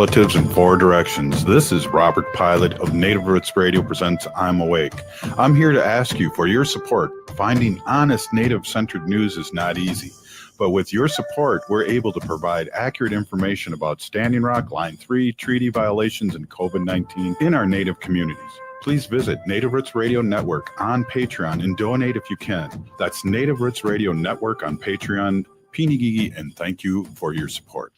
relatives in four directions. This is Robert Pilot of Native Roots Radio presents I'm Awake. I'm here to ask you for your support. Finding honest Native-centered news is not easy. But with your support, we're able to provide accurate information about Standing Rock, Line 3, treaty violations, and COVID-19 in our Native communities. Please visit Native Roots Radio Network on Patreon and donate if you can. That's Native Roots Radio Network on Patreon. Pinigigi, and thank you for your support.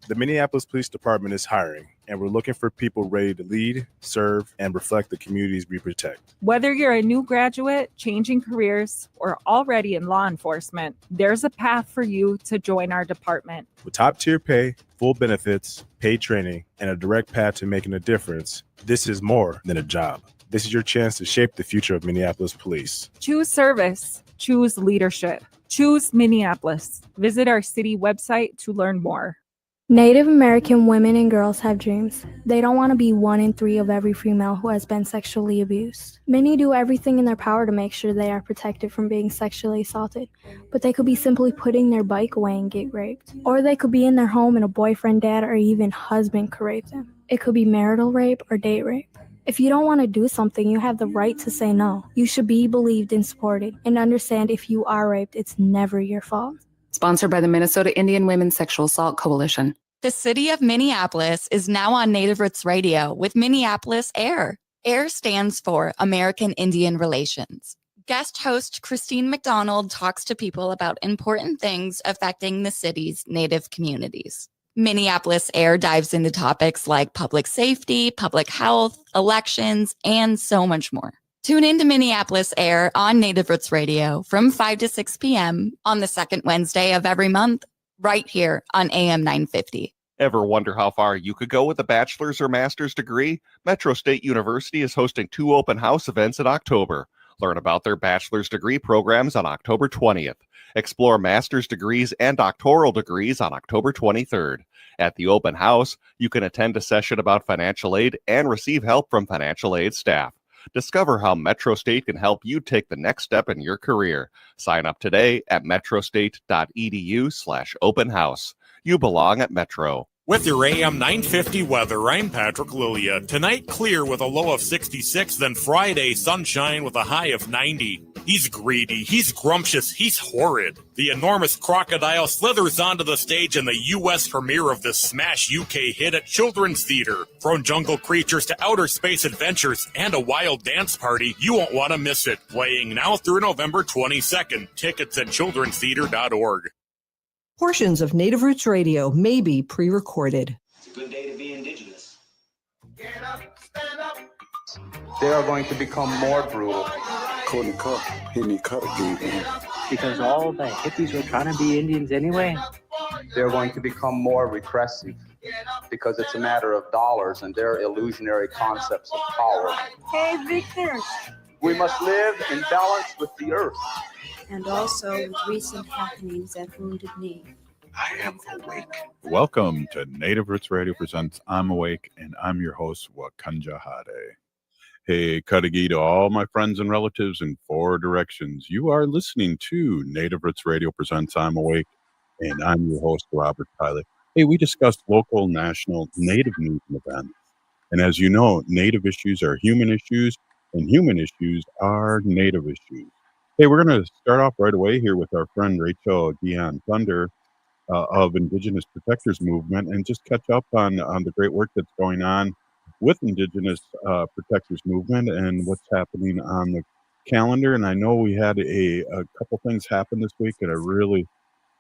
The Minneapolis Police Department is hiring, and we're looking for people ready to lead, serve, and reflect the communities we protect. Whether you're a new graduate, changing careers, or already in law enforcement, there's a path for you to join our department. With top-tier pay, full benefits, paid training, and a direct path to making a difference, this is more than a job. This is your chance to shape the future of Minneapolis Police. Choose service. Choose leadership. Choose Minneapolis. Visit our city website to learn more. Native American women and girls have dreams. They don't want to be 1 in 3 of every female who has been sexually abused. Many do everything in their power to make sure they are protected from being sexually assaulted, but they could be simply putting their bike away and get raped. Or they could be in their home and a boyfriend, dad, or even husband could rape them. It could be marital rape or date rape. If you don't want to do something, you have the right to say no. You should be believed and supported, and understand if you are raped, it's never your fault. Sponsored by the Minnesota Indian Women's Sexual Assault Coalition. The city of Minneapolis is now on Native Roots Radio with Minneapolis AIR. AIR stands for American Indian Relations. Guest host Christine McDonald talks to people about important things affecting the city's Native communities. Minneapolis AIR dives into topics like public safety, public health, elections, and so much more. Tune in to Minneapolis AIR on Native Roots Radio from 5 to 6 p.m. on the second Wednesday of every month, right here on AM 950. Ever wonder how far you could go with a bachelor's or master's degree? Metro State University is hosting 2 open house events in October. Learn about their bachelor's degree programs on October 20th. Explore master's degrees and doctoral degrees on October 23rd. At the open house, you can attend a session about financial aid and receive help from financial aid staff. Discover how Metro State can help you take the next step in your career. Sign up today at metrostate.edu/open house. You belong at Metro. With your AM 950 weather, I'm Patrick Lilia. Tonight, clear with a low of 66, then Friday, sunshine with a high of 90. He's greedy, he's scrumptious, he's horrid. The enormous crocodile slithers onto the stage in the U.S. premiere of this smash UK hit at Children's Theatre. From jungle creatures to outer space adventures and a wild dance party, you won't want to miss it. Playing now through November 22nd. Tickets at childrenstheatre.org. Portions of Native Roots Radio may be pre-recorded. It's a good day to be Indigenous. Get up, stand up. They are going to become more brutal. Because all the hippies were trying to be Indians anyway. They're going to become more repressive because it's a matter of dollars and their illusionary concepts of power. Hey, Victor. We must live in balance with the earth. And also with recent happenings at Wounded Knee. I am awake. Welcome to Native Roots Radio presents I'm Awake, and I'm your host, Wakanja Hade. Hey, Kadagi to all my friends and relatives in 4 directions. You are listening to Native Roots Radio presents I'm Awake, and I'm your host, Robert Pilot. Hey, we discussed local, national, Native news and events. And as you know, Native issues are human issues, and human issues are Native issues. Hey, we're going to start off right away here with our friend Rachel Dionne-Thunder of Indigenous Protectors Movement and just catch up on the great work that's going on with Indigenous Protectors Movement and what's happening on the calendar. And I know we had a couple things happen this week that I really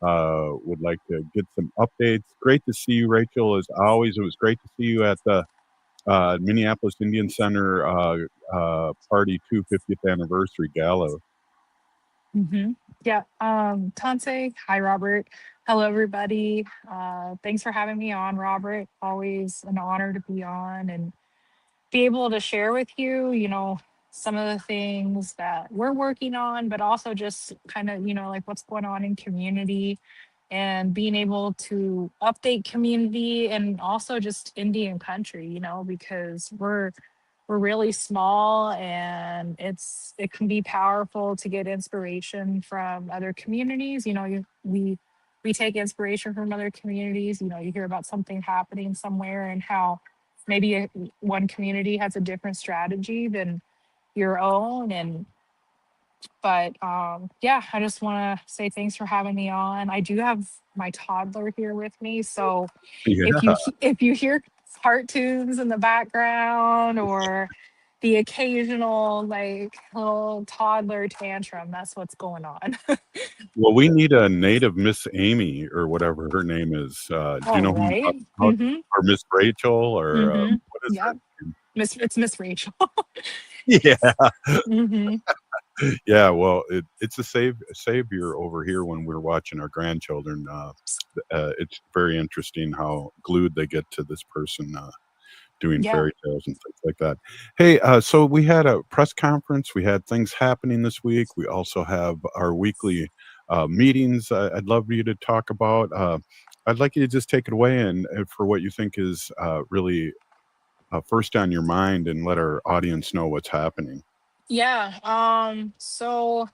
would like to get some updates. Great to see you, Rachel, as always. It was great to see you at the Minneapolis Indian Center Party 250th Anniversary Gala. Mm-hmm. Yeah. Tanse, hi, Robert. Hello, everybody. Thanks for having me on, Robert. Always an honor to be on and be able to share with you, some of the things that we're working on, but also just kind of, like what's going on in community and being able to update community and also just Indian country, because we're really small and it can be powerful to get inspiration from other communities. We we take inspiration from other communities. You know, you hear about something happening somewhere and how maybe one community has a different strategy than your own. But yeah, I just want to say thanks for having me on. I do have my toddler here with me, so if Yeah. if you hear cartoons in the background or the occasional like little toddler tantrum, that's what's going on. Well, we need a native Miss Amy or whatever her name is. Do you All know who, right. how, Mm-hmm. or Miss Rachel or Mm-hmm. what is her Yep. name? It's Miss Rachel. Yeah. Mm-hmm. Yeah. Well, it's a savior over here when we're watching our grandchildren. It's very interesting how glued they get to this person. Doing Yeah. fairy tales and things like that. Hey, so we had a press conference. We had things happening this week. We also have our weekly meetings. I'd love you to talk about. I'd like you to just take it away and for what you think is really first on your mind, and let our audience know what's happening. Yeah. So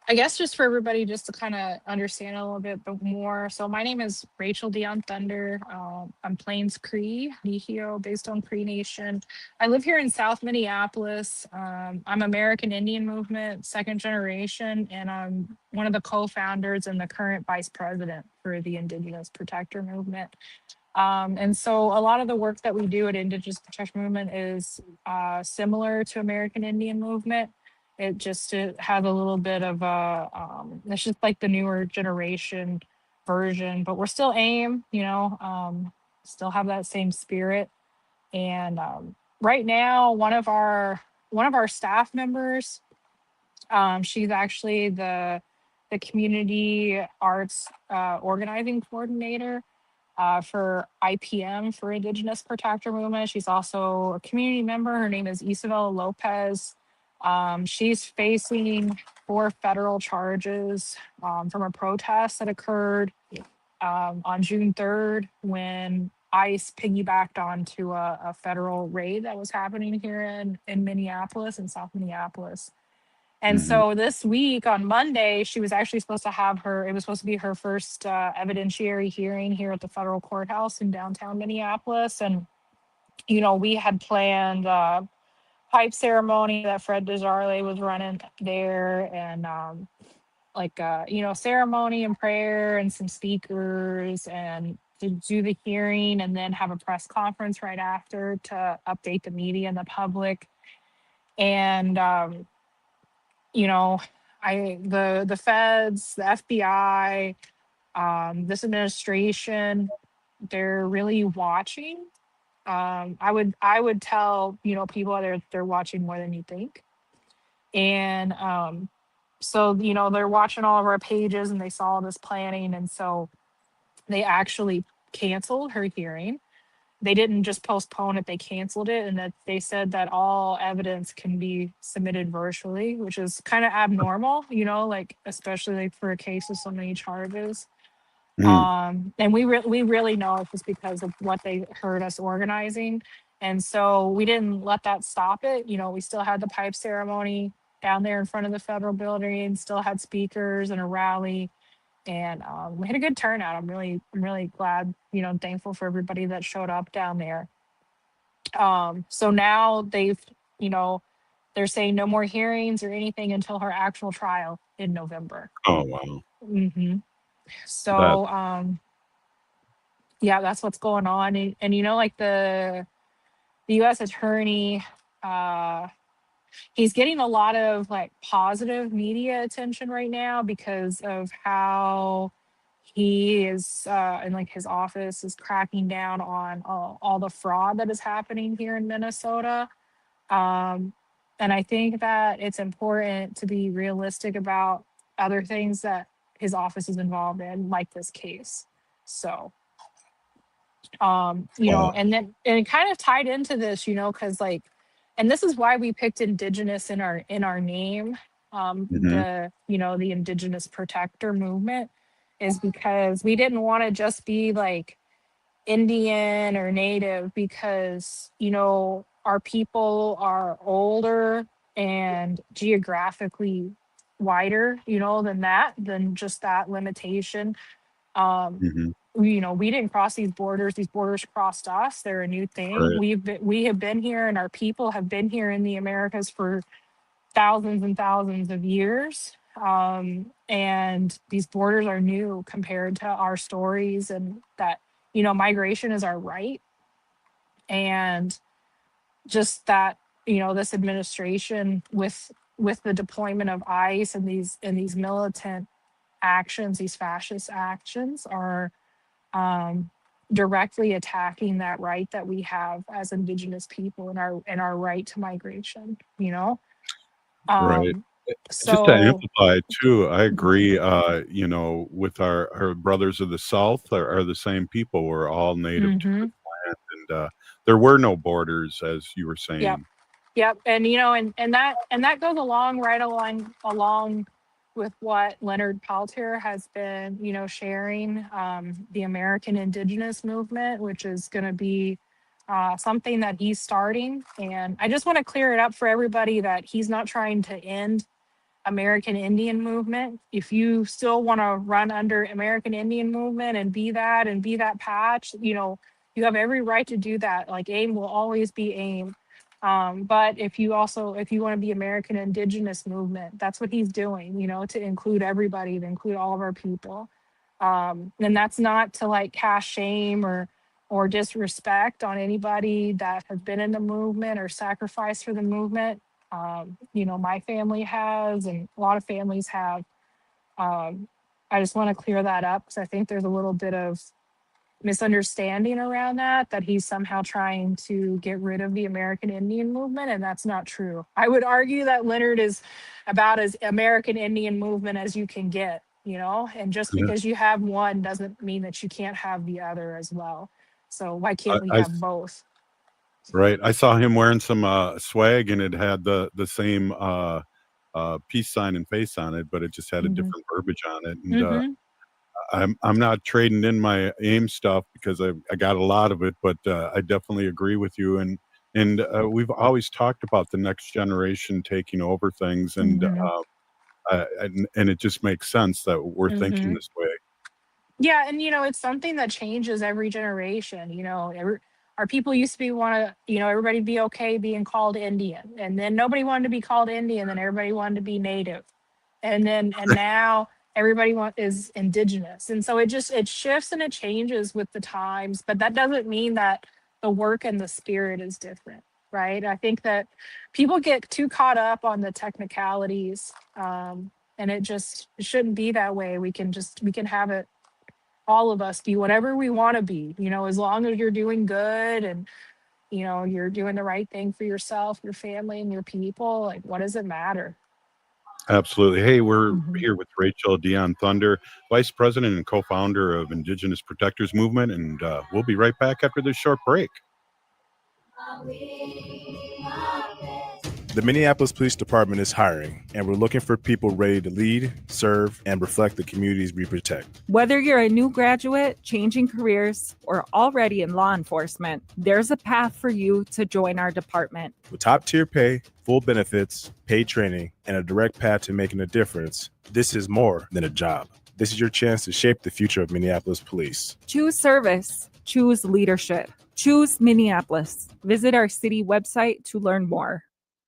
I guess just for everybody, just to kind of understand a little bit more. So my name is Rachel Dionne-Thunder. I'm Plains Cree, Nihio, based on Cree Nation. I live here in South Minneapolis. I'm American Indian Movement, second generation, and I'm one of the co-founders and the current vice president for the Indigenous Protector Movement. And so a lot of the work that we do at Indigenous Protection Movement is similar to American Indian Movement. It has a little bit of it's just like the newer generation version, but we're still AIM, still have that same spirit. And right now, one of our staff members, she's actually the community arts organizing coordinator for IPM, for Indigenous Protector Movement. She's also a community member. Her name is Isabella Lopez. She's facing 4 federal charges from a protest that occurred on June 3rd when ICE piggybacked onto a federal raid that was happening here in Minneapolis, in South Minneapolis. And Mhm. so this week on Monday, she was actually supposed to it was supposed to be her first evidentiary hearing here at the federal courthouse in downtown Minneapolis. And, we had planned a pipe ceremony that Fred Desjardins was running there, and ceremony and prayer and some speakers, and to do the hearing and then have a press conference right after to update the media and the public. And you know, the feds, the FBI, this administration, they're really watching. I would tell people they're watching more than you think, and so they're watching all of our pages and they saw this planning, and so they actually canceled her hearing. They didn't just postpone it, they canceled it, and that they said that all evidence can be submitted virtually, which is kind of abnormal, like especially like for a case with so many charges. Mm. And we really know it's just because of what they heard us organizing. And so we didn't let that stop it. We still had the pipe ceremony down there in front of the federal building, still had speakers and a rally, and we had a good turnout. I'm really glad, and thankful for everybody that showed up down there. So now they're saying no more hearings or anything until her actual trial in November. Oh wow. hmm That. So yeah, that's what's going on. And like the U.S. attorney, he's getting a lot of like positive media attention right now because of how he is and like his office is cracking down on all the fraud that is happening here in Minnesota. Um, and I think that it's important to be realistic about other things that his office is involved in, like this case. So, Wow. and it kind of tied into this, because like, and this is why we picked Indigenous in our name. Mhm. The Indigenous Protector Movement is because we didn't want to just be like Indian or Native, because our people are older and geographically wider, than just that limitation. Mhm. We didn't cross these borders. These borders crossed us. They're a new thing. Right. We have been here, and our people have been here in the Americas for thousands and thousands of years. And these borders are new compared to our stories, and that, migration is our right. And just that, this administration with the deployment of ICE and these militant actions, these fascist actions, are directly attacking that right that we have as Indigenous people, and our right to migration. Right. Um, Just to so amplify too, I Mhm. agree, with our brothers of the South are the same people. We're all native to Mhm. this land, and there were no borders, as you were Yep. saying. Yep. And that goes along with what Leonard Paltier has been, sharing, the American Indigenous movement, which is going to be something that he's starting. And I just want to clear it up for everybody that he's not trying to end American Indian movement. If you still want to run under American Indian movement and be that patch, you have every right to do that. Like, AIM will always be AIM. But if you want to be American Indigenous movement, that's what he's doing, to include everybody, to include all of our people. And that's not to like cast shame or disrespect on anybody that has been in the movement or sacrificed for the movement. My family has, and a lot of families have. I just want to clear that up, because I think there's a little bit of misunderstanding around that he's somehow trying to get rid of the American Indian movement, and that's not true. I would argue that Leonard is about as American Indian movement as you can get, and just Yeah. because you have one doesn't mean that you can't have the other as well. So why I can't we I have both? Right. I saw him wearing some swag, and it had the same peace sign and face on it, but it just had a hmm different verbiage on it. And hmm I'm not trading in my AIM stuff because I got a lot of it, but I definitely agree with you. And we've always talked about the next generation taking over things, and hmm and it just makes sense that we're thinking hmm this way. Yeah, and it's something that changes every generation. Our people used to be everybody be okay being called Indian, and then nobody wanted to be called Indian, then everybody wanted to be Native, and now everybody is Indigenous, and so it shifts and it changes with the times, but that doesn't mean that the work and the spirit is different, right? I think that people get too caught up on the technicalities, and it shouldn't be that way. We can have it, all of us, be whatever we want to be, as long as you're doing good, and you're doing the right thing for yourself, your family, and your people. Like, what does it matter? Absolutely. Hey, we're hmm here with Rachel Dionne-Thunder, Vice President and co-founder of Indigenous Protectors Movement, and we'll be right back after this short break. The Minneapolis Police Department is hiring, and we're looking for people ready to lead, serve, and reflect the communities we protect. Whether you're a new graduate, changing careers, or already in law enforcement, there's a path for you to join our department. With top-tier pay, full benefits, paid training, and a direct path to making a difference, this is more than a job. This is your chance to shape the future of Minneapolis police. Choose service. Choose leadership. Choose Minneapolis. Visit our city website to learn more.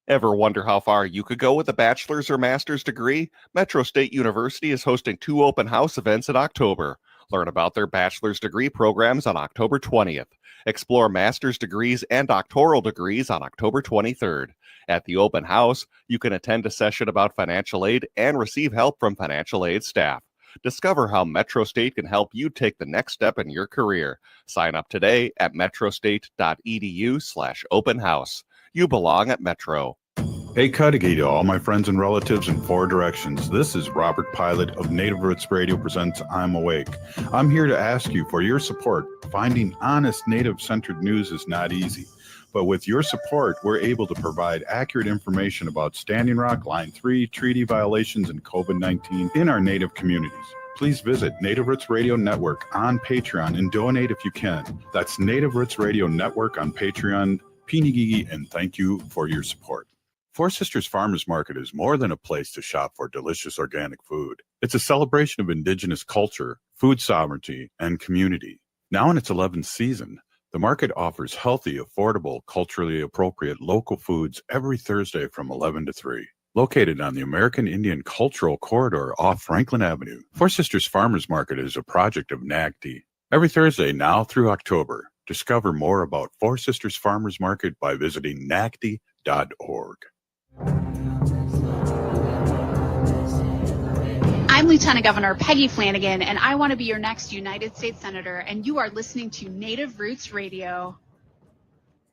Ever wonder how far you could go with a bachelor's or master's degree? Metro State University is hosting 2 open house events in October. Learn about their bachelor's degree programs on October 20th. Explore master's degrees and doctoral degrees on October 23rd. At the open house, you can attend a session about financial aid and receive help from financial aid staff. Discover how Metro State can help you take the next step in your career. Sign up today at metrostate.edu/open house. You belong at Metro. Hey, Cudahy to all my friends and relatives in 4 directions. This is Robert Pilot of Native Roots Radio presents I'm Awake. I'm here to ask you for your support. Finding honest Native-centered news is not easy. But with your support, we're able to provide accurate information about Standing Rock, Line 3, treaty violations, and COVID-19 in our Native communities. Please visit Native Roots Radio Network on Patreon and donate if you can. That's Native Roots Radio Network on Patreon. Pinigigi, and thank you for your support. Four Sisters Farmers Market is more than a place to shop for delicious organic food. It's a celebration of Indigenous culture, food sovereignty, and community. Now in its 11th season, the market offers healthy, affordable, culturally appropriate local foods every Thursday from 11 to 3. Located on the American Indian Cultural Corridor off Franklin Avenue, Four Sisters Farmers Market is a project of NAGTI. Every Thursday now through October, discover more about Four Sisters Farmers Market by visiting nagti.org. I'm Lieutenant Governor Peggy Flanagan, and I want to be your next United States Senator, and you are listening to Native Roots Radio.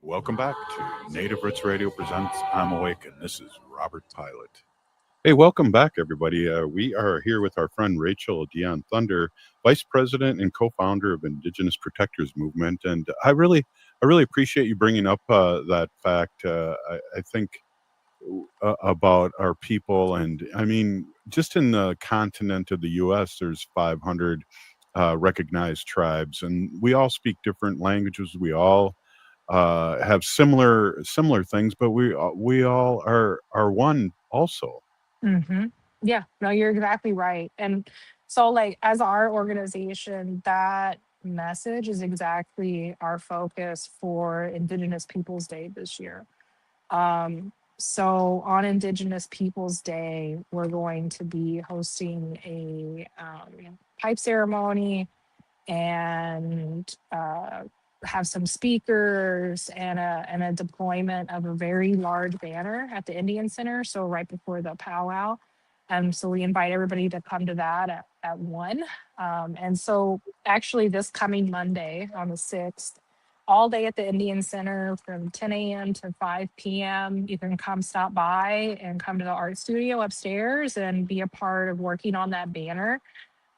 Welcome back to Native Roots Radio Presents I'm Awake, and this is Robert Pilot. Hey, welcome back, everybody. We are here with our friend Rachel Dionne-Thunder, Vice President and co-founder of Indigenous Protectors Movement, and I really appreciate you bringing up that fact. I think about our people, and I mean, just in the continent of the U.S., there's 500 recognized tribes, and we all speak different languages. We all have similar things, but we all are one also. Mm-hmm. Yeah, no, you're exactly right. And so, like, as our organization, that message is exactly our focus for Indigenous Peoples Day this year. So on Indigenous Peoples Day, we're going to be hosting a pipe ceremony and have some speakers and a deployment of a very large banner at the Indian Center. So right before the powwow. So we invite everybody to come to that at 1. And so actually this coming Monday on the 6th, all day at the Indian Center from 10 a.m. to 5 p.m. You can come stop by and come to the art studio upstairs and be a part of working on that banner.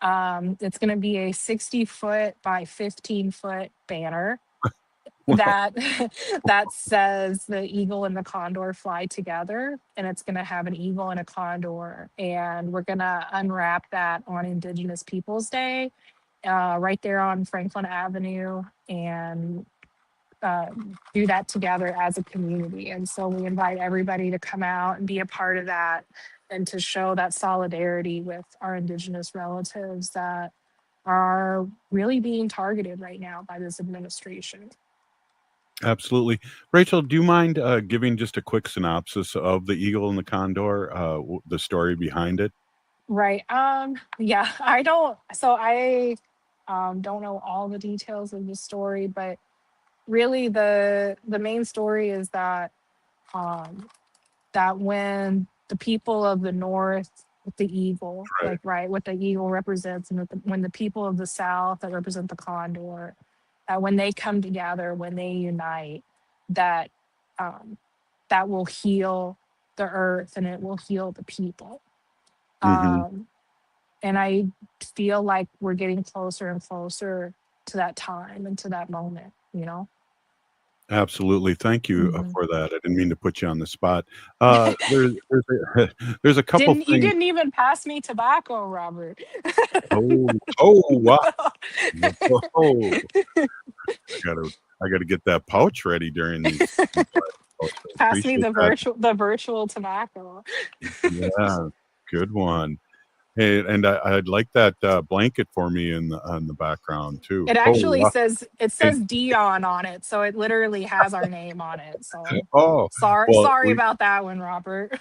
It's going to be a 60-foot by 15-foot banner that says the eagle and the condor fly together, and it's going to have an eagle and a condor, and we're going to unwrap that on Indigenous Peoples Day right there on Franklin Avenue, and do that together as a community. And so we invite everybody to come out and be a part of that, and to show that solidarity with our Indigenous relatives that are really being targeted right now by this administration. Absolutely. Rachel, do you mind giving just a quick synopsis of the eagle and the condor, the story behind it? Right. Yeah, I don't know all the details of the story, but really the main story is that that when the people of the North with the eagle, what the eagle represents, and when the people of the South that represent the condor, when they come together, when they unite, that that will heal the earth and it will heal the people. Mm-hmm. And I feel like we're getting closer and closer to that time and to that moment, you know? Absolutely. Thank you for that. I didn't mean to put you on the spot. There's a couple things. You didn't even pass me tobacco, Robert. Wow. I gotta get that pouch ready during these. Pass me the virtual tobacco. Yeah, good one. Hey, and I'd like that blanket for me on the background too. It actually says Dionne on it, so it literally has our name on it. So sorry about that one, Robert.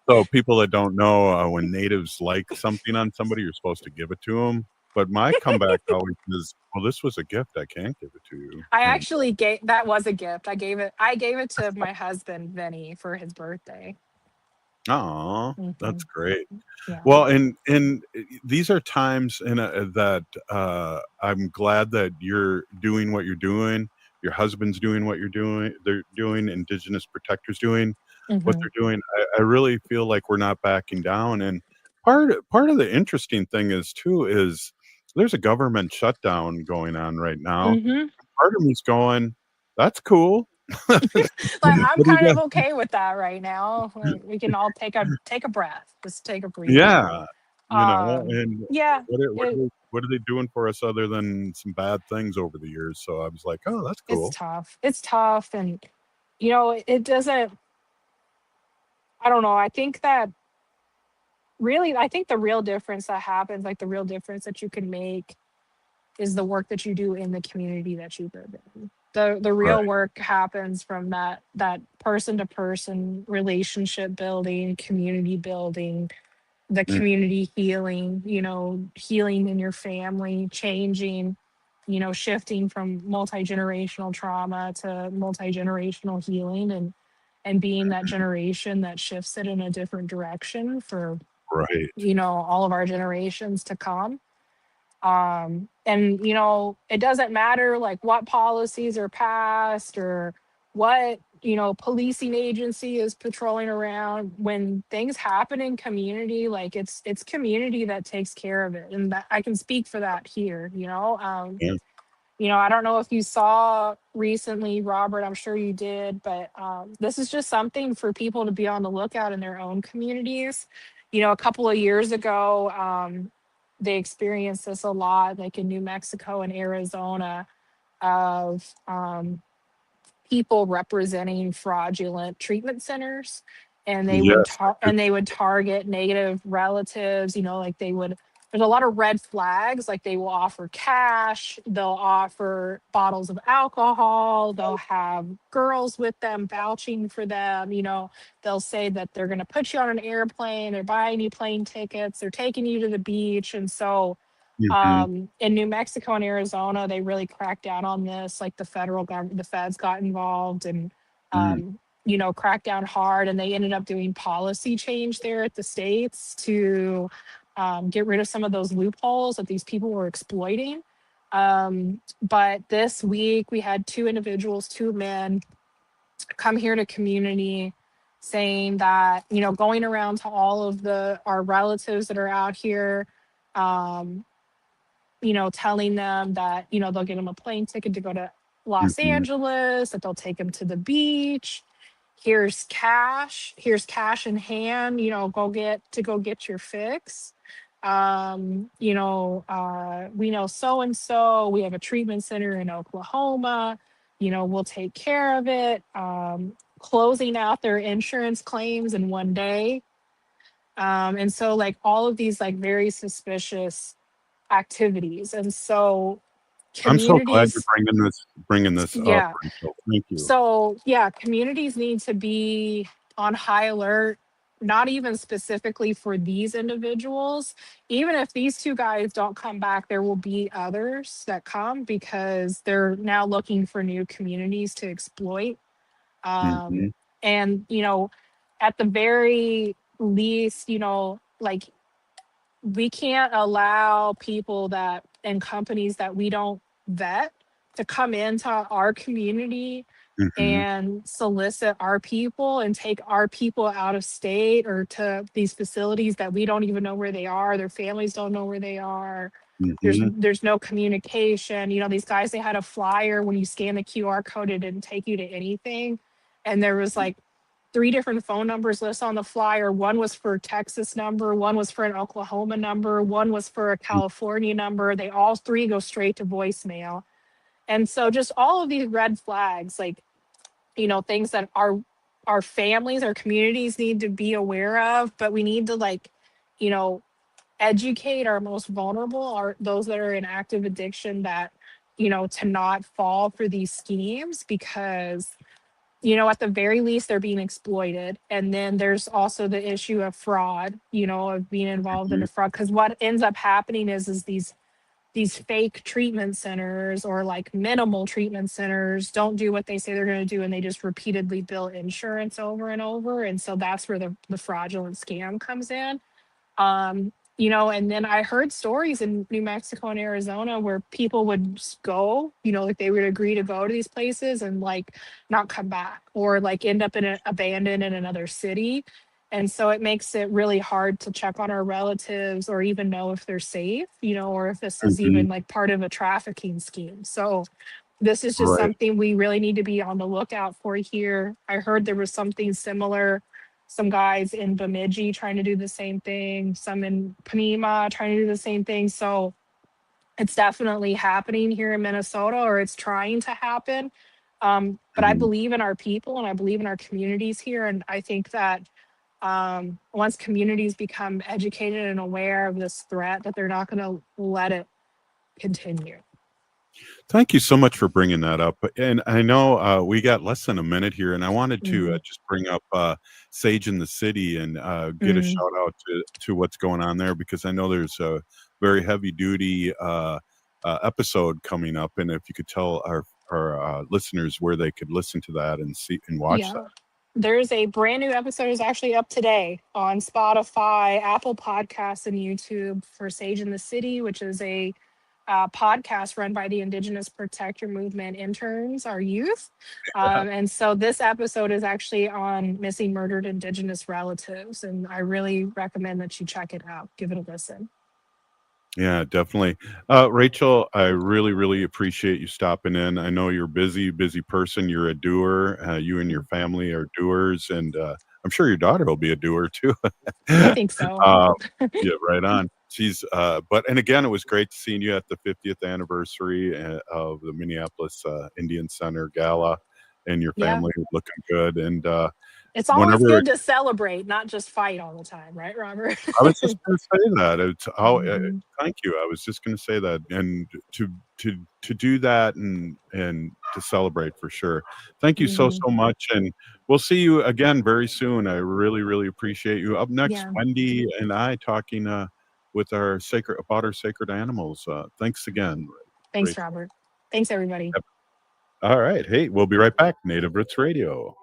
So people that don't know, when natives like something on somebody, you're supposed to give it to them. But my comeback always is, well, this was a gift. I can't give it to you. I actually that was a gift. I gave it to my husband Vinny for his birthday. Oh, that's great. Yeah. Well, and these are times that I'm glad that you're doing what you're doing. Your husband's doing what you're doing. They're doing. Indigenous Protectors doing what they're doing. I really feel like we're not backing down. And part of the interesting thing is there's a government shutdown going on right now. Part of me's going, that's cool. Like, I'm kind of okay with that right now. Like, we can all take a breath. Just take a breath. Yeah. And yeah. What are they doing for us other than some bad things over the years? So I was like, oh, that's cool. It's tough. And, it doesn't, I don't know. I think that really, I think the real difference that happens, like the real difference that you can make, is the work that you do in the community that you live in. The real Right. work happens from that person to person relationship building, community building, the Mm. community healing, healing in your family, changing, shifting from multi-generational trauma to multi-generational healing, and being that generation that shifts it in a different direction for Right. all of our generations to come. And it doesn't matter like what policies are passed or what policing agency is patrolling around. When things happen in community, like it's community that takes care of it, and that I can speak for that here. Yeah. I don't know if you saw recently, Robert, I'm sure you did, but this is just something for people to be on the lookout in their own communities. A couple of years ago, they experienced this a lot, like in New Mexico and Arizona, of people representing fraudulent treatment centers, and they would Yes. target negative relatives. Like there's a lot of red flags. Like they will offer cash, they'll offer bottles of alcohol, they'll have girls with them vouching for them. They'll say that they're going to put you on an airplane, they're buying you plane tickets, they're taking you to the beach. And so Mhm. in New Mexico and Arizona, they really cracked down on this. Like the federal government, the feds got involved and, Mm. cracked down hard. And they ended up doing policy change there at the states to get rid of some of those loopholes that these people were exploiting. But this week, we had two individuals, two men, come here to community saying that, going around to all of our relatives that are out here, telling them that, they'll get them a plane ticket to go to Los Mhm. Angeles, that they'll take them to the beach. Here's cash in hand, go get your fix. We know so and so, we have a treatment center in Oklahoma, we'll take care of it. Closing out their insurance claims in one day. And so like all of these like very suspicious activities. And so I'm so glad you're communities, bringing this up, yeah. Rachel. Thank you. So yeah, communities need to be on high alert, not even specifically for these individuals. Even if these two guys don't come back, there will be others that come because they're now looking for new communities to exploit. Mhm. And at the very least, like we can't allow people that and companies that we don't vet to come into our community Mhm. and solicit our people and take our people out of state or to these facilities that we don't even know where they are. Their families don't know where they are. Mhm. There's no communication. These guys, they had a flyer. When you scan the QR code, it didn't take you to anything. And there was like 3 different phone numbers listed on the flyer. One was for a Texas number, one was for an Oklahoma number, one was for a California number. They all 3 go straight to voicemail. And so just all of these red flags, like, things that our families, our communities need to be aware of, but we need to like, you know, educate our most vulnerable, are those that are in active addiction, that, to not fall for these schemes because at the very least, they're being exploited. And then there's also the issue of fraud, of being involved in Mhm. the fraud. Because what ends up happening is these fake treatment centers or like minimal treatment centers don't do what they say they're going to do, and they just repeatedly bill insurance over and over. And so that's where the fraudulent scam comes in. And then I heard stories in New Mexico and Arizona where people would just go, like they would agree to go to these places and like not come back, or like end up abandoned in another city. And so it makes it really hard to check on our relatives or even know if they're safe, or if this is Mhm. even like part of a trafficking scheme. So this is just Right. something we really need to be on the lookout for here. I heard there was something similar, some guys in Bemidji trying to do the same thing, some in Panema trying to do the same thing. So it's definitely happening here in Minnesota, or it's trying to happen. But I Mhm. believe in our people and I believe in our communities here. And I think that once communities become educated and aware of this threat, that they're not going to let it continue. Thank you so much for bringing that up. And I know we got less than a minute here, and I wanted to just bring up Sage in the City and get a shout out to what's going on there, because I know there's a very heavy duty episode coming up, and if you could tell our listeners where they could listen to that and see and watch that. There's a brand new episode is actually up today on Spotify, Apple Podcasts, and YouTube for Sage in the City, which is a podcast run by the Indigenous Protector Movement interns, our youth. And so this episode is actually on missing murdered Indigenous relatives. And I really recommend that you check it out. Give it a listen. Yeah, definitely. Rachel, I really, really appreciate you stopping in. I know you're busy person. You're a doer. You and your family are doers. And I'm sure your daughter will be a doer too. I think so. Yeah, right on. She's and again, it was great seeing you at the 50th anniversary of the Minneapolis Indian Center Gala, and your family looking good. And it's always good to celebrate, not just fight all the time, right, Robert? I was just going to say that. It's thank you. I was just going to say that, and to do that and to celebrate for sure. Thank you so much, and we'll see you again very soon. I really, really appreciate you. Up next, Wendy and I talking with our sacred animals. Thanks again. Thanks, Robert. Thanks, everybody. Yep. All right. Hey, we'll be right back. Native Roots Radio.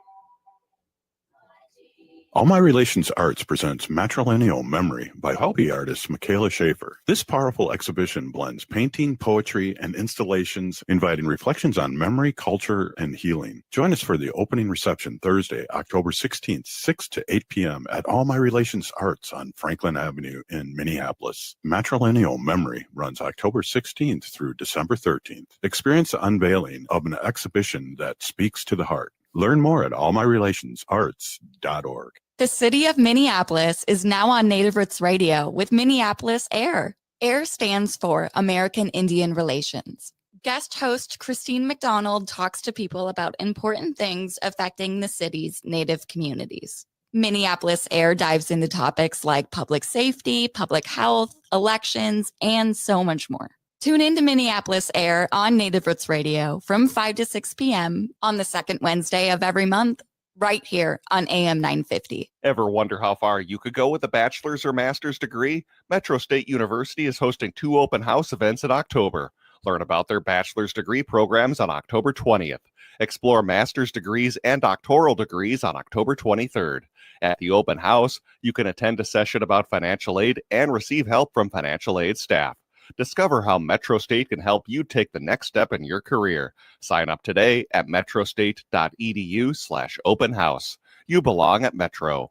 All My Relations Arts presents Matrilineal Memory by hobby artist Michaela Schaefer. This powerful exhibition blends painting, poetry, and installations, inviting reflections on memory, culture, and healing. Join us for the opening reception Thursday, October 16th, 6 to 8 p.m. at All My Relations Arts on Franklin Avenue in Minneapolis. Matrilineal Memory runs October 16th through December 13th. Experience the unveiling of an exhibition that speaks to the heart. Learn more at allmyrelationsarts.org. The city of Minneapolis is now on Native Roots Radio with Minneapolis AIR. AIR stands for American Indian Relations. Guest host Christine McDonald talks to people about important things affecting the city's Native communities. Minneapolis AIR dives into topics like public safety, public health, elections, and so much more. Tune in to Minneapolis AIR on Native Roots Radio from 5 to 6 p.m. on the second Wednesday of every month, right here on AM 950. Ever wonder how far you could go with a bachelor's or master's degree? Metro State University is hosting 2 open house events in October. Learn about their bachelor's degree programs on October 20th. Explore master's degrees and doctoral degrees on October 23rd. At the open house, you can attend a session about financial aid and receive help from financial aid staff. Discover how Metro State can help you take the next step in your career. Sign up today at metrostate.edu/open house. You belong at Metro.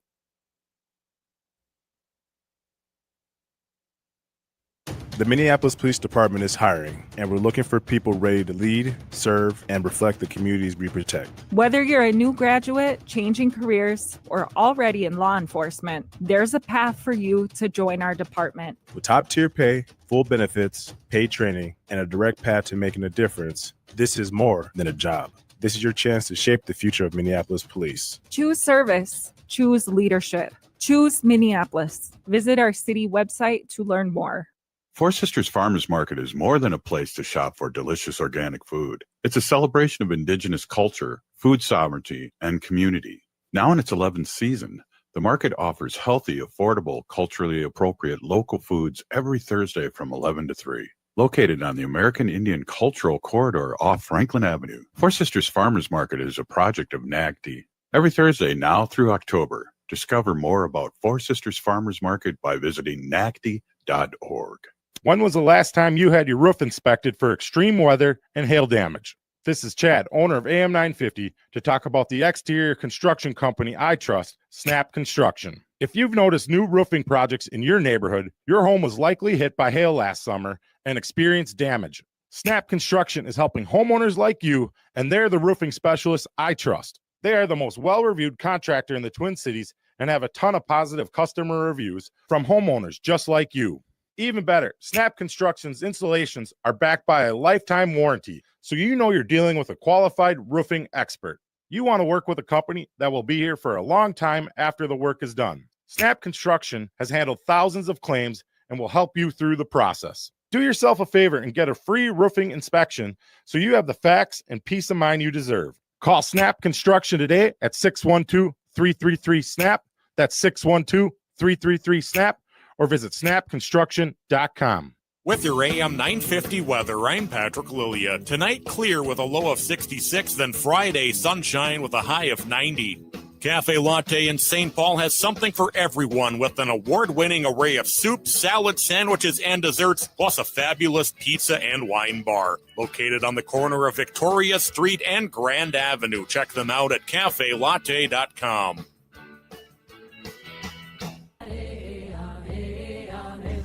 The Minneapolis Police Department is hiring, and we're looking for people ready to lead, serve, and reflect the communities we protect. Whether you're a new graduate, changing careers, or already in law enforcement, there's a path for you to join our department. With top-tier pay, full benefits, paid training, and a direct path to making a difference, this is more than a job. This is your chance to shape the future of Minneapolis police. Choose service. Choose leadership. Choose Minneapolis. Visit our city website to learn more. Four Sisters Farmers Market is more than a place to shop for delicious organic food. It's a celebration of Indigenous culture, food sovereignty, and community. Now in its 11th season, the market offers healthy, affordable, culturally appropriate local foods every Thursday from 11 to 3. Located on the American Indian Cultural Corridor off Franklin Avenue, Four Sisters Farmers Market is a project of NAGD. Every Thursday now through October, discover more about Four Sisters Farmers Market by visiting nagd.org. When was the last time you had your roof inspected for extreme weather and hail damage? This is Chad, owner of AM 950, to talk about the exterior construction company I trust, Snap Construction. If you've noticed new roofing projects in your neighborhood, your home was likely hit by hail last summer and experienced damage. Snap Construction is helping homeowners like you, and they're the roofing specialists I trust. They are the most well-reviewed contractor in the Twin Cities and have a ton of positive customer reviews from homeowners just like you. Even better, Snap Construction's installations are backed by a lifetime warranty, so you know you're dealing with a qualified roofing expert. You want to work with a company that will be here for a long time after the work is done. Snap Construction has handled thousands of claims and will help you through the process. Do yourself a favor and get a free roofing inspection so you have the facts and peace of mind you deserve. Call Snap Construction today at 612-333-SNAP. That's 612-333-SNAP, or visit snapconstruction.com. With your AM 950 weather, I'm Patrick Lilia. Tonight, clear with a low of 66, then Friday, sunshine with a high of 90. Cafe Latte in St. Paul has something for everyone with an award-winning array of soups, salads, sandwiches, and desserts, plus a fabulous pizza and wine bar. Located on the corner of Victoria Street and Grand Avenue. Check them out at cafelatte.com.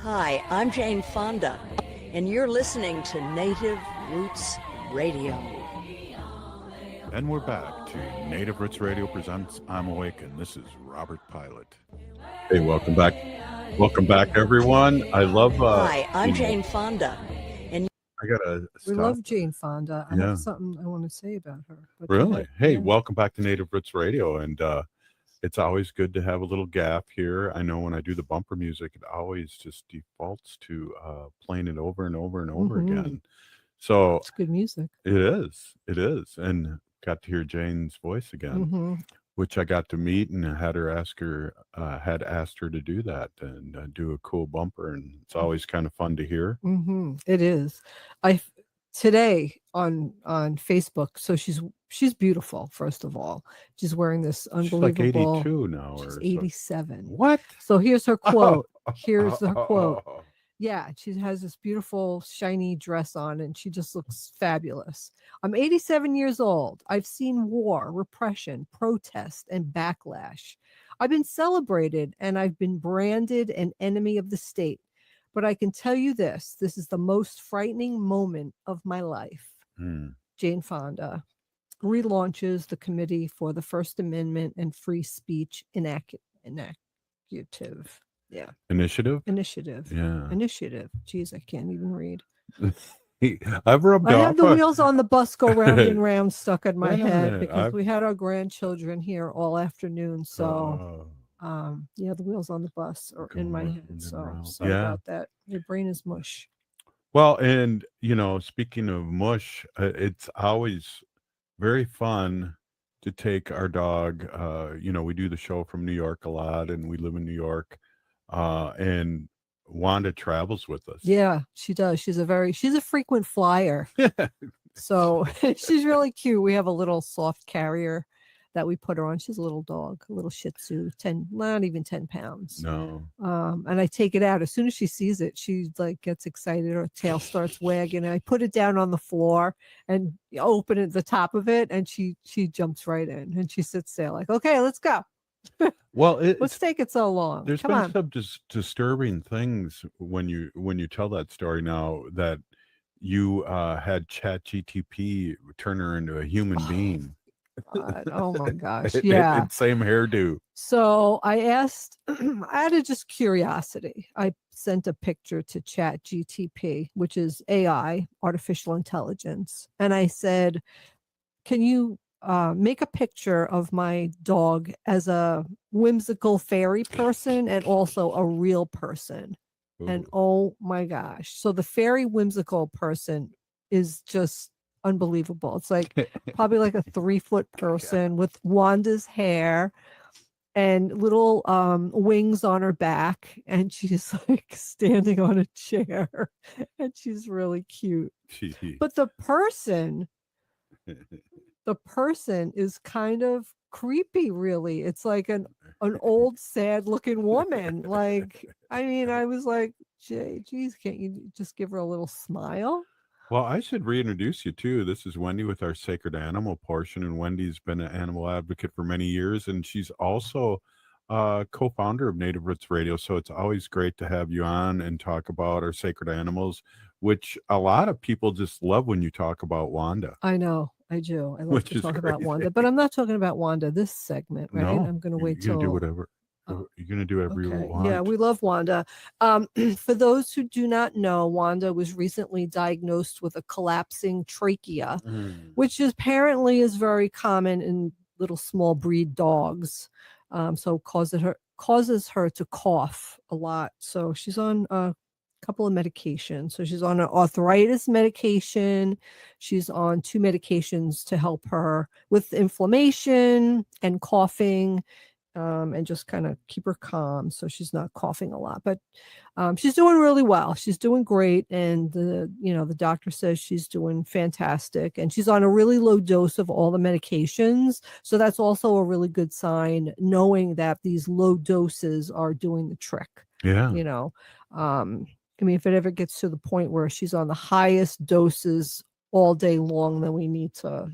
Hi, I'm Jane Fonda, and you're listening to Native Roots Radio. And we're back to Native Roots Radio presents I'm Awake, and this is Robert Pilot. Hey, welcome back. Welcome back, everyone. I love... Hi, I'm Jane Fonda, and... I gotta stop. We love Jane Fonda. I Yeah. have something I want to say about her. But Really? Hey, yeah. welcome back to Native Roots Radio, and it's always good to have a little gap here. I know when I do the bumper music, it always just defaults to playing it over and over and over Mhm. again. So It's good music. it is, and got to hear Jane's voice again, Mhm. which I got to meet and had asked her to do that and do a cool bumper, and it's always kind of fun to hear. It is. Today on Facebook. So she's beautiful. First of all, she's wearing this She's like unbelievable. 82 now, She's or 87. What? So here's her quote. Here's her quote. Yeah, she has this beautiful shiny dress on and she just looks fabulous. I'm 87 years old. I've seen war, repression, protest, and backlash. I've been celebrated and I've been branded an enemy of the state. But I can tell you this is the most frightening moment of my life. Jane Fonda relaunches the Committee for the First Amendment and Free Speech Initiative. Yeah. Initiative. Yeah. Initiative. Geez, I can't even read. I've rubbed I off. have the wheels on the bus go round and round stuck in my Yeah, head because I've- we had our grandchildren here all afternoon. So, yeah, the wheels on the bus are in my head. So sorry Yeah. about that. Your brain is mush. Well, and speaking of mush, it's always very fun to take our dog. We do the show from New York a lot, and we live in New York. And Wanda travels with us. Yeah, she does. She's a frequent flyer. So she's really cute. We have a little soft carrier that we put her on. She's a little dog, a little Shih Tzu, not even 10 pounds. No. And I take it out as soon as she sees it. She gets excited. Her tail starts wagging. And I put it down on the floor and open it the top of it, and she jumps right in and she sits there like, okay, let's go. Well, What's taking so long? There's Come been on. some disturbing things when you tell that story now, that you had ChatGTP turn her into a human being. God, oh my gosh. And Yeah. same hairdo. So I asked, out of just curiosity, I sent a picture to ChatGTP, which is AI, artificial intelligence. And I said, can you make a picture of my dog as a whimsical fairy person and also a real person? And oh my gosh. So the fairy whimsical person is just unbelievable. It's like probably like a 3-foot person with Wanda's hair and little wings on her back, and she's like standing on a chair, and she's really cute. But the person is kind of creepy, really. It's like an old sad looking woman. Like, I mean, I was like, geez, can't you just give her a little smile? Well, I should reintroduce you too. This is Wendy with our Sacred Animal portion, and Wendy's been an animal advocate for many years, and she's also co-founder of Native Roots Radio. So it's always great to have you on and talk about our sacred animals, which a lot of people just love when you talk about Wanda. I know, I do. I love Which to is talk about crazy. Wanda, but I'm not talking about Wanda this segment, right? No, I'm going to wait you can till do whatever. You're going to do whatever you want. Yeah, we love Wanda. For those who do not know, Wanda was recently diagnosed with a collapsing trachea, which apparently is very common in little small breed dogs. So causes her to cough a lot. So she's on a couple of medications. So she's on an arthritis medication. She's on 2 medications to help her with inflammation and coughing. And just kind of keep her calm so she's not coughing a lot. But she's doing really well. She's doing great. And the doctor says she's doing fantastic. And she's on a really low dose of all the medications. So that's also a really good sign, knowing that these low doses are doing the trick. Yeah. I mean, if it ever gets to the point where she's on the highest doses all day long, then we need to,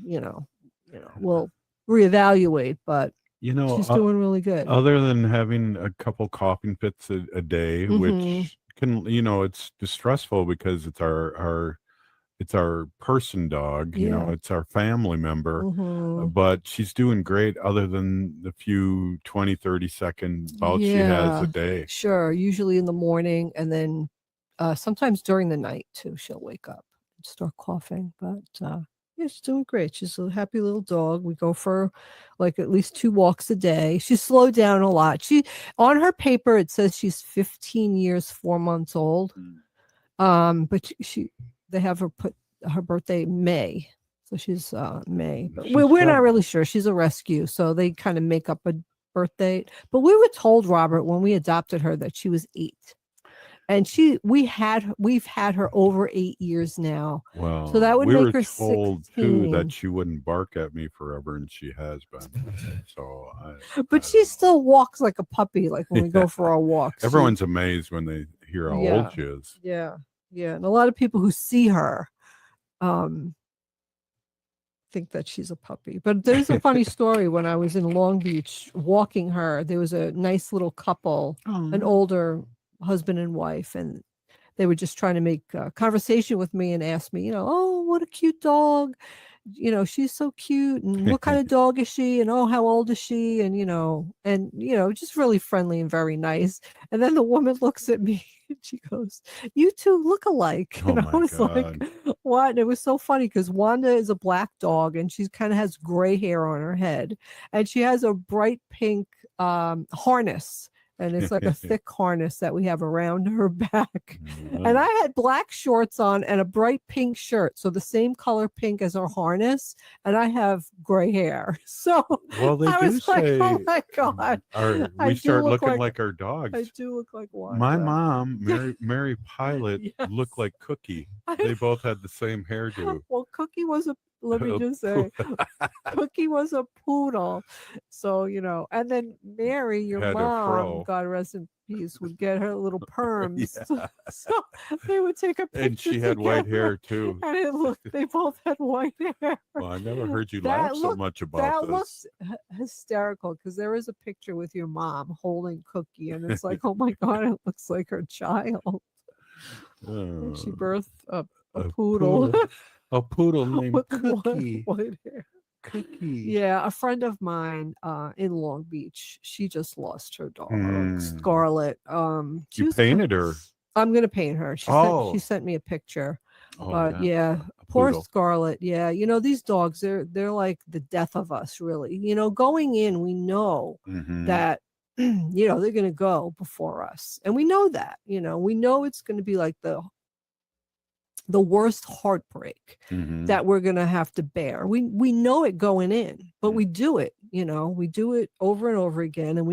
we'll reevaluate. But she's doing really good. Other than having a couple coughing fits a day, which can, it's distressful because it's our person dog, it's our family member, but she's doing great other than the few 20, 30-second bouts she has a day. Sure. Usually in the morning, and then sometimes during the night too, she'll wake up and start coughing, but she's doing great. She's a happy little dog. We go for like at least 2 walks a day. She's slowed down a lot. On her paper, it says she's 15 years, 4 months old. But they have her put her birthday May. So she's May. But we're not really sure. She's a rescue. So they kind of make up a birth date. But we were told, Robert, when we adopted her that she was 8. And we've had her over 8 years now. Well, so that would make her 16. We were told too that she wouldn't bark at me forever, and she has been. So, but she still walks like a puppy. Like when we go for our walks, everyone's amazed when they hear how old she is. Yeah, and a lot of people who see her, think that she's a puppy. But there's a funny story. When I was in Long Beach walking her, there was a nice little couple, an older husband and wife, and they were just trying to make conversation with me and ask me, oh, what a cute dog, she's so cute, and what kind of dog is she, and oh, how old is she, and just really friendly and very nice. And then the woman looks at me and she goes, you two look alike. And I was like, what? And it was so funny because Wanda is a black dog, and she kind of has gray hair on her head, and she has a bright pink harness. And it's like a thick harness that we have around her back. And I had black shorts on and a bright pink shirt. So the same color pink as her harness. And I have gray hair. So they I was do like, say, oh my God. We start looking like our dogs. I do look like one. My mom, Mary Pilot, looked like Cookie. They both had the same hairdo. Well, Cookie was let me just say, Cookie was a poodle. So, and then Mary, your mom, God rest in peace, would get her little perms. So they would take a picture. And she had white hair too. And they both had white hair. Well, I never heard you laugh so much about this. That looks hysterical because there is a picture with your mom holding Cookie, and it's like, oh my God, it looks like her child. And she birthed a poodle. A poodle named Cookie. White hair. Cookie. Yeah, a friend of mine in Long Beach, she just lost her dog, Scarlet. You painted her. I'm gonna paint her. She sent me a picture. But poor Scarlet. Yeah, these dogs, they're like the death of us, really. Going in, we know that they're gonna go before us, and we know that. We know it's gonna be like the worst heartbreak that we're going to have to bear. We know it going in, but we do it, we do it over and over again. And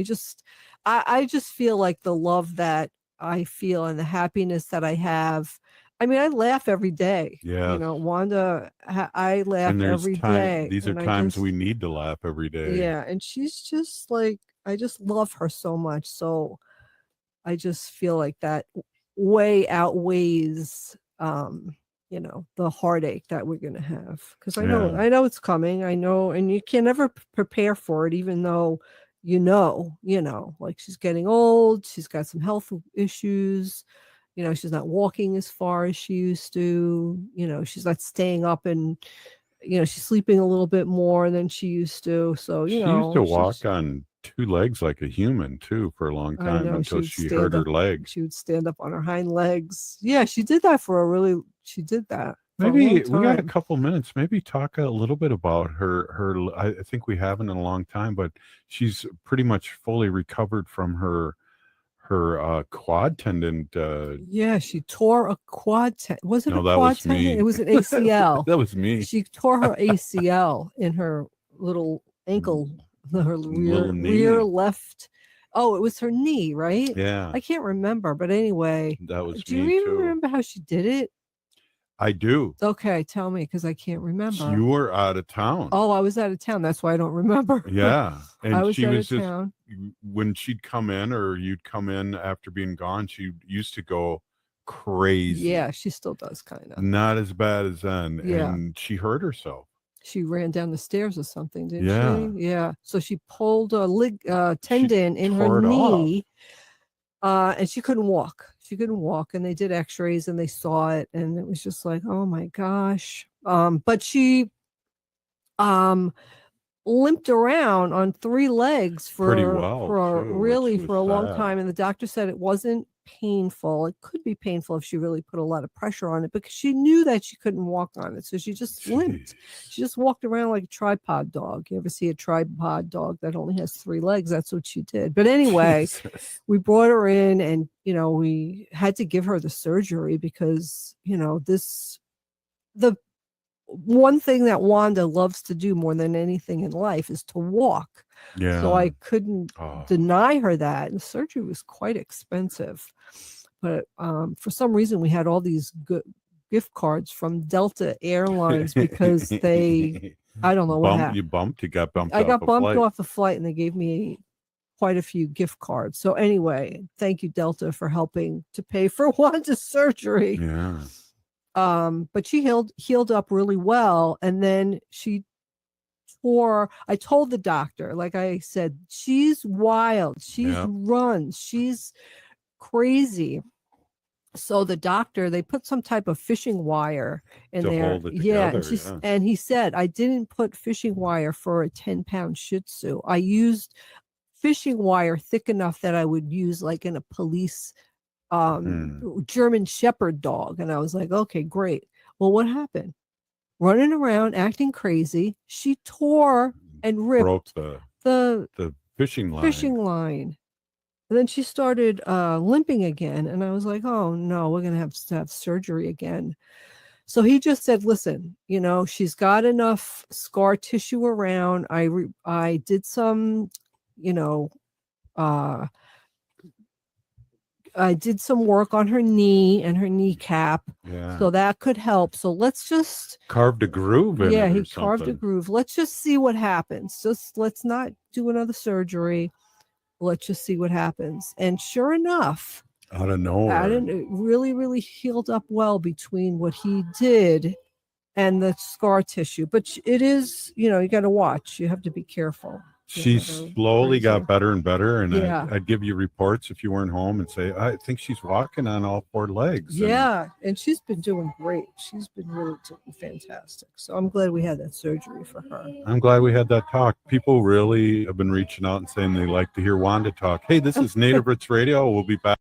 I just feel like the love that I feel and the happiness that I have. I mean, I laugh every day. Yeah. Wanda, I laugh every day. These are times we need to laugh every day. Yeah. And she's just like, I just love her so much. So I just feel like that way outweighs the heartache that we're gonna have, because I know it's coming. I know, and you can never prepare for it, even though like she's getting old, she's got some health issues, she's not walking as far as she used to, she's not staying up and she's sleeping a little bit more than she used to. So, She used to walk on two legs like a human too for a long time until she hurt her leg. She would stand up on her hind legs. Yeah, she did that she did that. Maybe we got a couple minutes. Maybe talk a little bit about her. I think we haven't in a long time, but she's pretty much fully recovered from her quad tendon. Yeah, she tore a quad tendon. Was it No, a that quad was tendon? me. It was an ACL. That was me. She tore her ACL in her little ankle, her Little knee. rear left. Oh, it was her knee, right? Yeah. I can't remember, but anyway. That was Do me you even too. remember how she did it? I do. Okay, tell me, because I can't remember. You were out of town. Oh, I was out of town. That's why I don't remember. Yeah. And I was she out was of just, town. when she'd come in or you'd come in after being gone, she used to go crazy. Yeah, she still does kind of. Not as bad as then. Yeah. And she hurt herself. She ran down the stairs or something, didn't Yeah. she? Yeah. So she pulled a tendon in her tore it off. knee, and she couldn't walk. She couldn't walk, and they did X-rays and they saw it, and it was just like, oh my gosh. But she limped around on three legs for Pretty well, for too, really which for a was long sad. time, and the doctor said it wasn't painful. It could be painful if she really put a lot of pressure on it, because she knew that she couldn't walk on it, so she just limped. She just walked around like a tripod dog. You ever see a tripod dog that only has three legs? That's what she did. But anyway, Jesus. we brought her in, and we had to give her the surgery because the one thing that Wanda loves to do more than anything in life is to walk. Yeah. So I couldn't deny her that. And the surgery was quite expensive. But for some reason, we had all these good gift cards from Delta Airlines because I don't know what happened. You got bumped I got off a bumped flight. off the flight, and they gave me quite a few gift cards. So anyway, thank you, Delta, for helping to pay for Wanda's surgery. Yeah. But she healed up really well, and then I told the doctor, like I said, she's wild, she's runs, she's crazy. So the doctor, they put some type of fishing wire in To there. hold it Yeah, together, and he said, I didn't put fishing wire for a 10-pound Shih Tzu. I used fishing wire thick enough that I would use like in a police German Shepherd dog. And I was like, okay, great. Well, what happened? Running around, acting crazy, she tore and ripped Broke the fishing line. And then she started limping again. And I was like, oh no, we're going to have surgery again. So he just said, listen, she's got enough scar tissue around. I did some, I did some work on her knee and her kneecap. Yeah. So that could help. So let's just Carved a groove in it or he carved a something. groove. Let's just see what happens. Just let's not do another surgery. Let's just see what happens. And sure enough, Out of nowhere. it really, really healed up well between what he did and the scar tissue. But it is, you got to watch. You have to be careful. She slowly got better and better, and Yeah. I'd give you reports if you weren't home and say, I think she's walking on all four legs. And Yeah, and she's been doing great. She's been really doing fantastic. So I'm glad we had that surgery for her. I'm glad we had that talk. People really have been reaching out and saying they like to hear Wanda talk. Hey, this is Native Roots Radio. We'll be back.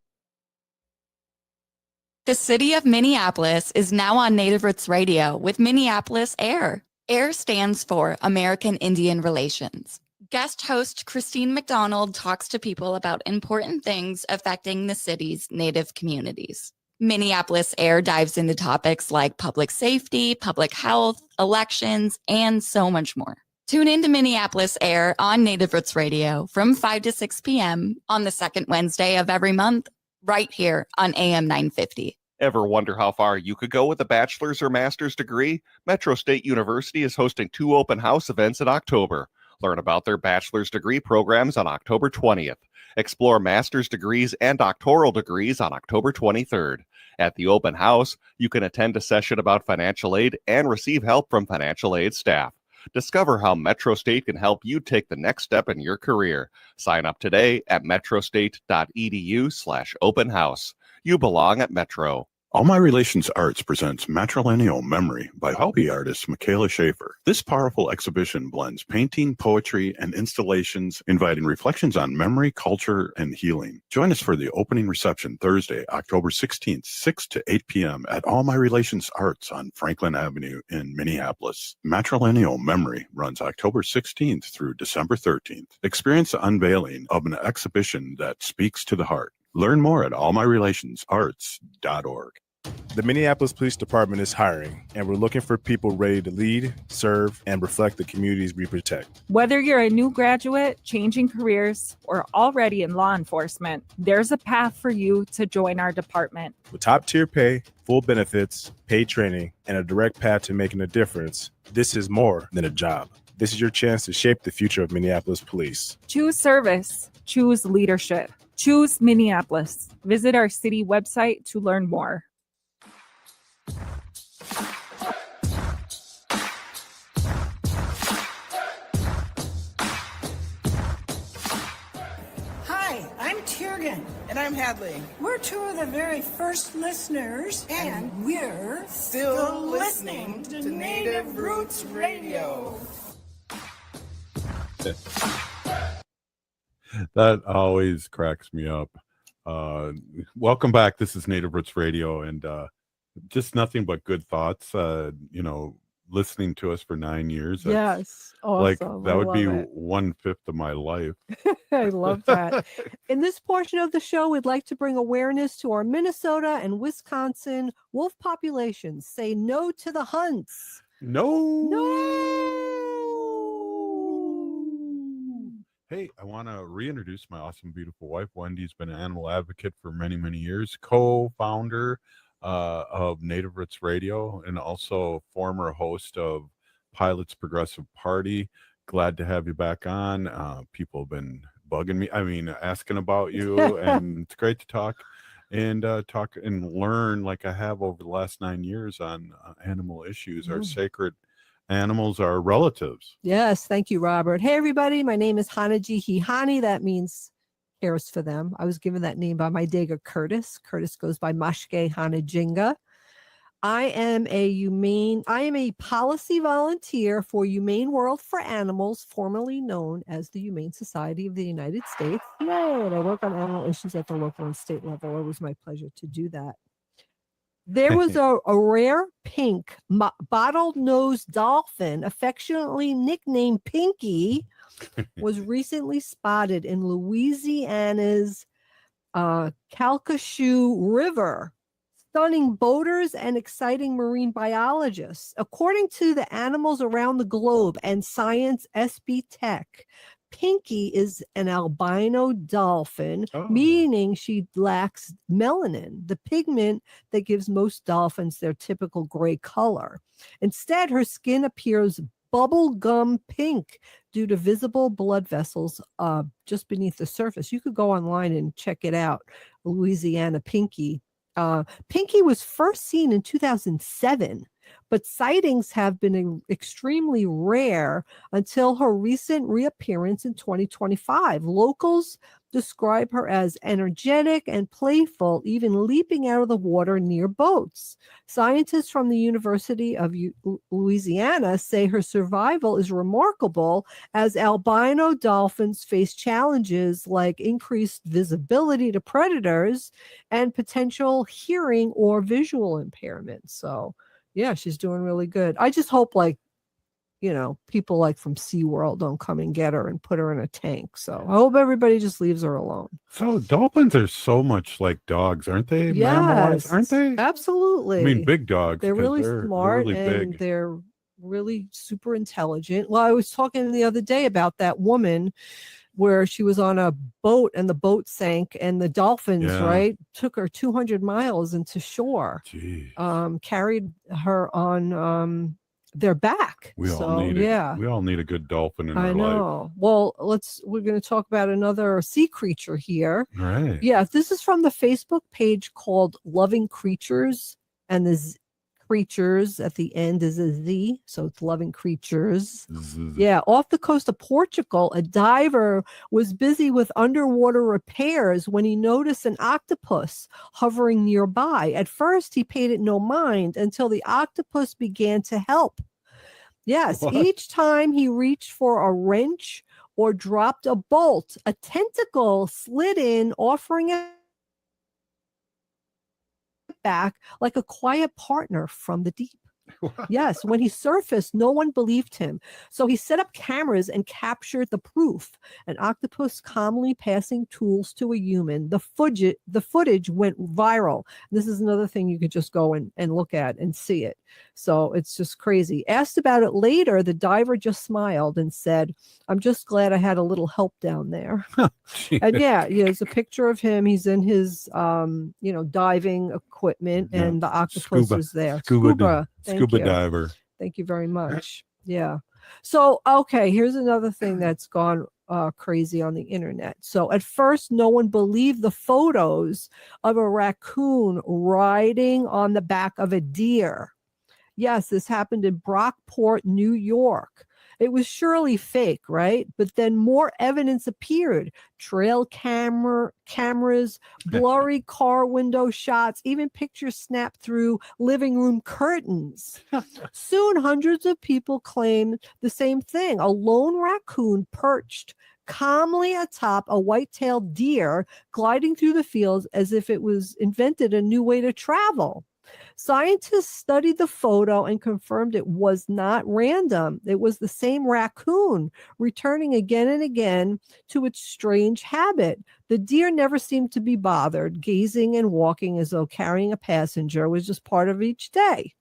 The city of Minneapolis is now on Native Roots Radio with Minneapolis Air. AIR stands for American Indian Relations. Guest host Christine McDonald talks to people about important things affecting the city's Native communities. Minneapolis Air dives into topics like public safety, public health, elections, and so much more. Tune in to Minneapolis Air on Native Roots Radio from 5 to 6 p.m. on the second Wednesday of every month, right here on AM 950. Ever wonder how far you could go with a bachelor's or master's degree? Metro State University is hosting 2 open house events in October. Learn about their bachelor's degree programs on October 20th. Explore master's degrees and doctoral degrees on October 23rd. At the open house, you can attend a session about financial aid and receive help from financial aid staff. Discover how Metro State can help you take the next step in your career. Sign up today at metrostate.edu/open house. You belong at Metro. All My Relations Arts presents Matrilineal Memory by hobby artist Michaela Schaefer. This powerful exhibition blends painting, poetry, and installations, inviting reflections on memory, culture, and healing. Join us for the opening reception Thursday, October 16th, 6 to 8 p.m. at All My Relations Arts on Franklin Avenue in Minneapolis. Matrilineal Memory runs October 16th through December 13th. Experience the unveiling of an exhibition that speaks to the heart. Learn more at allmyrelationsarts.org. The Minneapolis Police Department is hiring, and we're looking for people ready to lead, serve, and reflect the communities we protect. Whether you're a new graduate, changing careers, or already in law enforcement, there's a path for you to join our department. With top-tier pay, full benefits, paid training, and a direct path to making a difference, this is more than a job. This is your chance to shape the future of Minneapolis police. Choose service. Choose leadership. Choose Minneapolis. Visit our city website to learn more. Hi, I'm Tiergan. And I'm Hadley. We're two of the very first listeners, and we're still listening to Native Roots Radio. That always cracks me up. Welcome back. This is Native Roots Radio, and just nothing but good thoughts. Listening to us for 9 years. Yes. Awesome. Like that would be it. 1/5 of my life. I love that. In this portion of the show, we'd like to bring awareness to our Minnesota and Wisconsin wolf populations. Say no to the hunts. No. No. Hey, I want to reintroduce my awesome, beautiful wife. Wendy's been an animal advocate for many, many years, co-founder of Native Roots Radio, and also former host of Pilots Progressive Party. Glad to have you back on. People have been bugging me, asking about you, and it's great to talk and learn like I have over the last 9 years on animal issues. Our sacred animals are relatives. Yes, thank you, Robert. Hey, everybody. My name is Hanaji Hihani. That means cares for them. I was given that name by my Dega Curtis. Curtis goes by Mashke Hanajinga. I am a policy volunteer for Humane World for Animals, formerly known as the Humane Society of the United States. Yay! And I work on animal issues at the local and state level. It was my pleasure to do that. There was a rare pink bottlenose dolphin, affectionately nicknamed Pinky, was recently spotted in Louisiana's Calcasieu River, stunning boaters and exciting marine biologists. According to the Animals Around the Globe and Science SB Tech, Pinky is an albino dolphin, meaning she lacks melanin, the pigment that gives most dolphins their typical gray color. Instead, her skin appears bubblegum pink due to visible blood vessels just beneath the surface. You could go online and check it out. Louisiana Pinky. Pinky was first seen in 2007, but sightings have been extremely rare until her recent reappearance in 2025. Locals describe her as energetic and playful, even leaping out of the water near boats. Scientists from the University of Louisiana say her survival is remarkable, as albino dolphins face challenges like increased visibility to predators and potential hearing or visual impairment. So, yeah, she's doing really good. I just hope, people like from SeaWorld don't come and get her and put her in a tank. So I hope everybody just leaves her alone. So dolphins are so much like dogs, aren't they? Yes, aren't they? Absolutely. Big dogs. They're really smart, really and big. they're really super intelligent. Well, I was talking the other day about that woman where she was on a boat and the boat sank, and the dolphins, took her 200 miles into shore, carried her on their back. We all need a good dolphin in our life. I know. Well, we're going to talk about another sea creature here. Right. Yeah, this is from the Facebook page called Loving Creatures, and the creatures. At the end is a Z, so it's loving creatures. Yeah, off the coast of Portugal, a diver was busy with underwater repairs when he noticed an octopus hovering nearby. At first, he paid it no mind until the octopus began to help. Yes, each time he reached for a wrench or dropped a bolt, a tentacle slid in, offering it back like a quiet partner from the deep. Yes, when he surfaced, no one believed him. So he set up cameras and captured the proof. An octopus calmly passing tools to a human. The footage went viral. This is another thing you could just go and look at and see it. So it's just crazy. Asked about it later, the diver just smiled and said, "I'm just glad I had a little help down there." And yeah, there's a picture of him. He's in his, diving equipment, and the octopus is there. Scuba diver. Thank you very much. Yeah. So, okay, here's another thing that's gone crazy on the internet. So at first, no one believed the photos of a raccoon riding on the back of a deer. Yes, this happened in Brockport, New York. It was surely fake, right? But then more evidence appeared. Trail cameras, blurry car window shots, even pictures snapped through living room curtains. Soon, hundreds of people claimed the same thing. A lone raccoon perched calmly atop a white-tailed deer, gliding through the fields as if it was invented a new way to travel. Scientists studied the photo and confirmed it was not random. It was the same raccoon returning again and again to its strange habit. The deer never seemed to be bothered, gazing and walking as though carrying a passenger was just part of each day.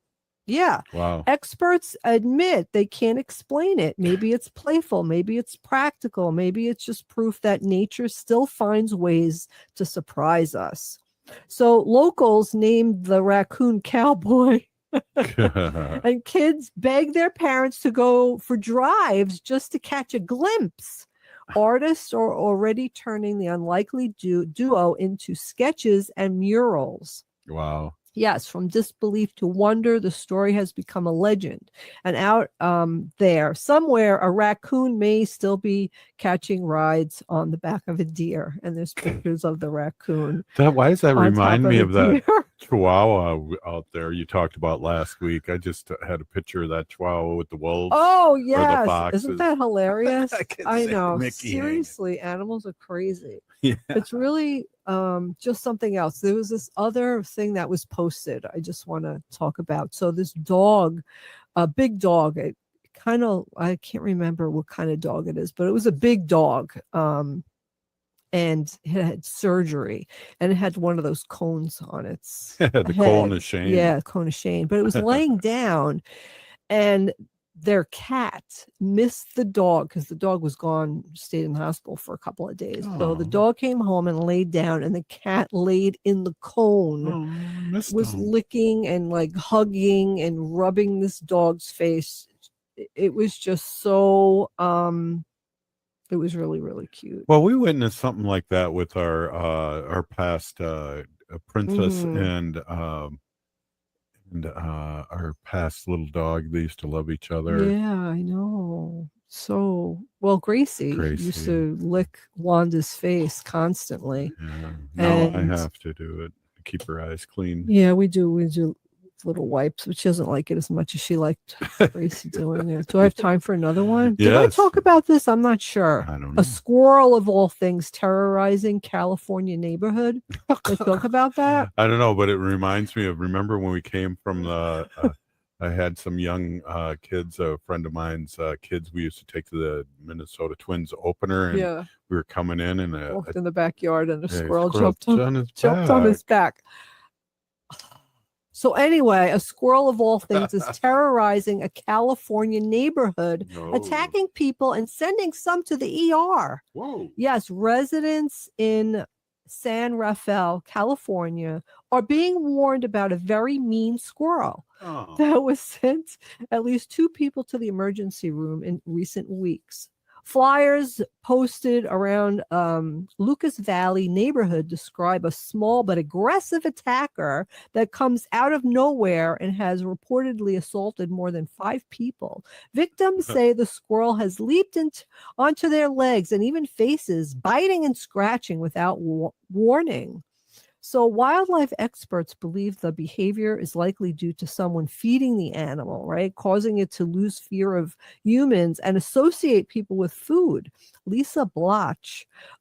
Yeah. Wow. Experts admit they can't explain it. Maybe it's playful. Maybe it's practical. Maybe it's just proof that nature still finds ways to surprise us. So locals named the raccoon Cowboy. And kids begged their parents to go for drives just to catch a glimpse. Artists are already turning the unlikely duo into sketches and murals. Wow. Yes, from disbelief to wonder, the story has become a legend. And out there, somewhere, a raccoon may still be catching rides on the back of a deer. And there's pictures of the raccoon. Why does that remind me of that deer? Chihuahua out there you talked about last week? I just had a picture of that Chihuahua with the wolves. Oh, or the yes. foxes. Isn't that hilarious? I know. Mickey Seriously, animals are crazy. Yeah. It's really just something else. There was this other thing that was posted I just want to talk about. So this dog, a big dog, I can't remember what kind of dog it is, but it was a big dog. And it had surgery, and it had one of those cones on its the head. cone of shame. Yeah, cone of shame. But it was laying down, and their cat missed the dog because the dog was gone, stayed in the hospital for a couple of days. So the dog came home and laid down, and the cat laid in the cone, was licking and like hugging and rubbing this dog's face. It was just so it was really, really cute. Well, we witnessed something like that with our past princess and our past little dog. They used to love each other. Yeah, I know. So, well, Gracie used to lick Wanda's face constantly. Yeah. Now I have to do it to keep her eyes clean. Yeah, we do little wipes, but she doesn't like it as much as she liked Gracie doing it. Do I have time for another one? Did I talk about this? I'm not sure. I don't know. A squirrel of all things terrorizing California neighborhood. Did I talk about that? I don't know, but it reminds me of, remember when we came from the I had some young kids, a friend of mine's kids we used to take to the Minnesota Twins opener, and we were coming in and walked in the backyard, and a squirrel jumped on on his back. So anyway, a squirrel of all things is terrorizing a California neighborhood, attacking people and sending some to the ER. Whoa. Yes, residents in San Rafael, California, are being warned about a very mean squirrel that was sent at least 2 people to the emergency room in recent weeks. Flyers posted around Lucas Valley neighborhood describe a small but aggressive attacker that comes out of nowhere and has reportedly assaulted more than 5 people. Victims say the squirrel has leaped onto their legs and even faces, biting and scratching without warning. So wildlife experts believe the behavior is likely due to someone feeding the animal, right? Causing it to lose fear of humans and associate people with food. Lisa Bloch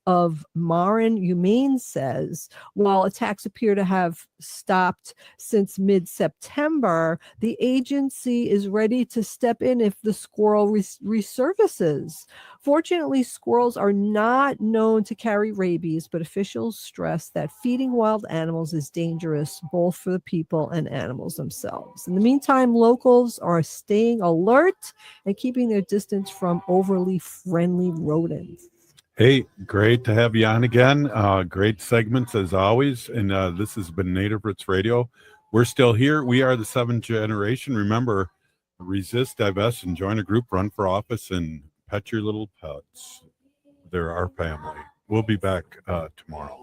of Marin Humane says, while attacks appear to have stopped since mid-September, the agency is ready to step in if the squirrel resurfaces. Fortunately, squirrels are not known to carry rabies, but officials stress that feeding wild animals is dangerous both for the people and animals themselves. In the meantime, locals are staying alert and keeping their distance from overly friendly rodents. Hey, great to have you on again. Great segments as always. And this has been Native Roots Radio. We're still here. We are the 7th generation. Remember, resist, divest, and join a group, run for office, and pet your little pets. They're our family. We'll be back tomorrow.